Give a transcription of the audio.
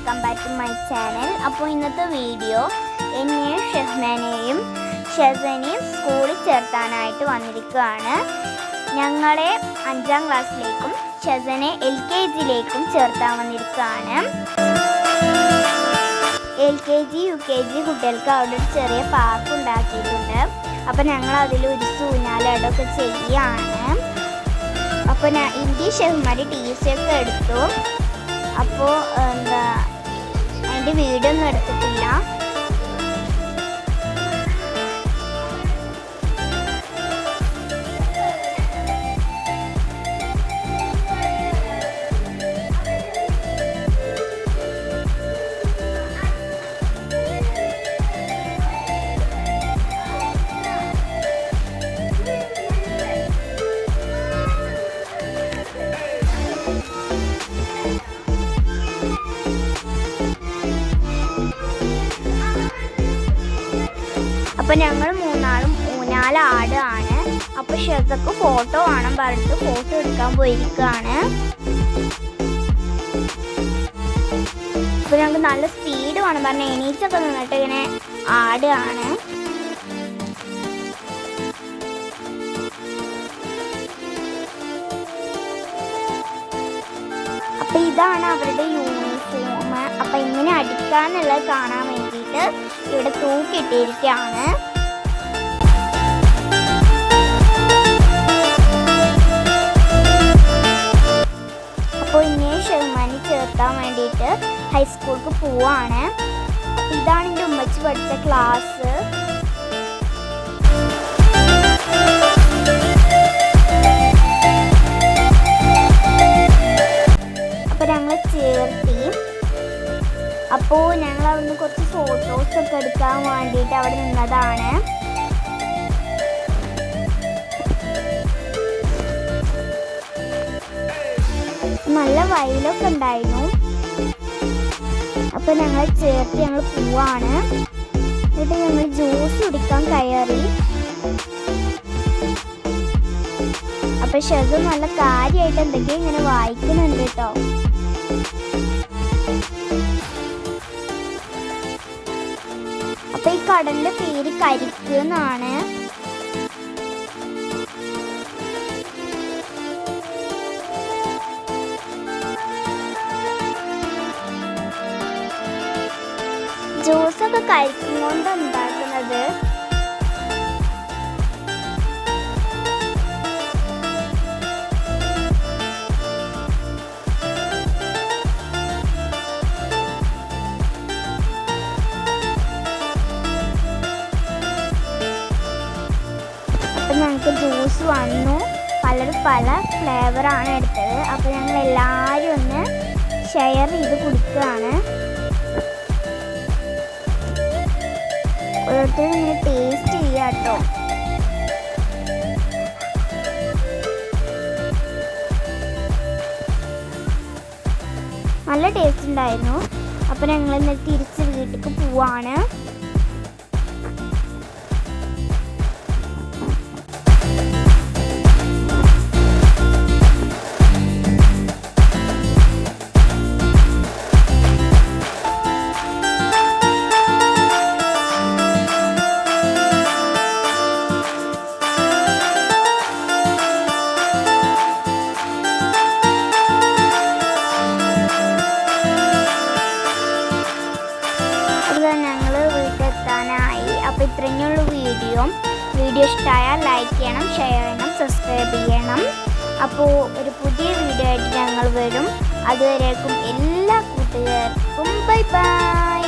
Welcome back to my channel. അപ്പോൾ ഇന്നത്തെ video എന്നെയും ഷെഹ്നാനെയും ഷെസനെയും സ്കൂളിൽ ചേർത്താനായിട്ട് വന്നിരിക്കുകയാണ്. ഞങ്ങളെ 5ാം ക്ലാസ്സിലേക്കും ഷെസനെ LKGയിലേക്കും ചേർത്താൻ വന്നിരിക്കുകയാണ്. LKG UKG കുട്ടികൾക്ക് അവിടെ ഒരു ചെറിയ പാർക്ക് ഉണ്ടാക്കിയിട്ടുണ്ട്. അപ്പോൾ ഞങ്ങൾ അതിൽ ഒരു ഊഞ്ഞാലാടൊക്കെ ചെയ്യുകയാണ്. അപ്പോൾ ഇന്ത്യ ഷെഹ്മാരി TC ഒക്കെ എടുത്തു. അപ്പോൾ അതിൻ്റെ വീഡിയോ ഒന്നും എടുത്തിട്ടില്ല. അപ്പോൾ ഞങ്ങൾ 3 ഊഞ്ഞാലാടാണ്. അപ്പോൾ ഷെസക്ക് ഫോട്ടോ വേണം പറഞ്ഞിട്ട് ഫോട്ടോ എടുക്കാൻ പോയിരിക്കുകയാണ്. അപ്പോൾ ഞങ്ങൾക്ക് നല്ല സ്പീഡ് വേണം പറഞ്ഞ് എണീച്ചൊക്കെ നിന്നിട്ട് ഇങ്ങനെ ആടുകയാണ്. അപ്പോൾ ഇതാണ് അവരുടെ യൂണിഫോം. അപ്പോൾ ഇങ്ങനെ അടിക്കാന്നുള്ളത് കാണാൻ വേണ്ടിയിട്ട് ഇവിടെ തൂക്കിയിട്ടിരിക്കുകയാണ്. അപ്പോൾ ഇങ്ങനെ ഷെഹ്മാനി ചേർത്താൻ വേണ്ടിയിട്ട് ഹൈസ്കൂൾക്ക് പോവാണ്. ഇതാണ് എൻ്റെ ഉമ്മച്ചി പഠിച്ച ക്ലാസ്. അപ്പോൾ ഞങ്ങൾ ചേർത്തി. അപ്പോൾ ഞങ്ങൾ അവിടുന്ന് കുറച്ച് ഫോട്ടോസൊക്കെ എടുക്കാൻ വേണ്ടിയിട്ട് അവിടെ നിന്നതാണ്. നല്ല വയലൊക്കെ ഉണ്ടായിരുന്നു. അപ്പോൾ ഞങ്ങൾ ചേർത്ത് ഞങ്ങൾ പോവാണ്. എന്നിട്ട് ഞങ്ങൾ ജ്യൂസ് കുടിക്കാൻ കയറി. അപ്പോൾ ഷെസ് നല്ല കാര്യമായിട്ട് എന്തൊക്കെയോ ഇങ്ങനെ വായിക്കുന്നുണ്ട് കേട്ടോ. അപ്പോൾ ഈ കടലിൻ്റെ പേര് കരിക്ക് എന്നാണ്. ജ്യൂസൊക്കെ കരിക്കും കൊണ്ട് ഉണ്ടാക്കുന്നത്. അപ്പം ഞങ്ങൾക്ക് ജ്യൂസ് വന്നു. പലരും പല ഫ്ലേവറാണ് എടുത്തത്. അപ്പോൾ ഞങ്ങൾ എല്ലാവരും ഒന്ന് ഷെയർ ചെയ്ത് കുടിക്കുകയാണ്. ഓരോരുത്തരും ഇങ്ങനെ ടേസ്റ്റ് ചെയ്യുക കേട്ടോ. നല്ല ടേസ്റ്റ് ഉണ്ടായിരുന്നു. അപ്പോൾ ഞങ്ങൾ ഇന്ന് തിരിച്ച് വീട്ടിലേക്ക് പോവാണ്. ഞങ്ങൾ വീട്ടിലെത്താനായി. അപ്പോൾ ഇത്രയുള്ള വീഡിയോ ഇഷ്ടമായാൽ ലൈക്ക് ചെയ്യണം, ഷെയർ ചെയ്യണം, സബ്സ്ക്രൈബ് ചെയ്യണം. അപ്പോൾ ഒരു പുതിയ വീഡിയോ ആയിട്ട് ഞങ്ങൾ വരും. അതുവരേക്കും എല്ലാ കൂട്ടുകാർക്കും ബൈ ബൈ.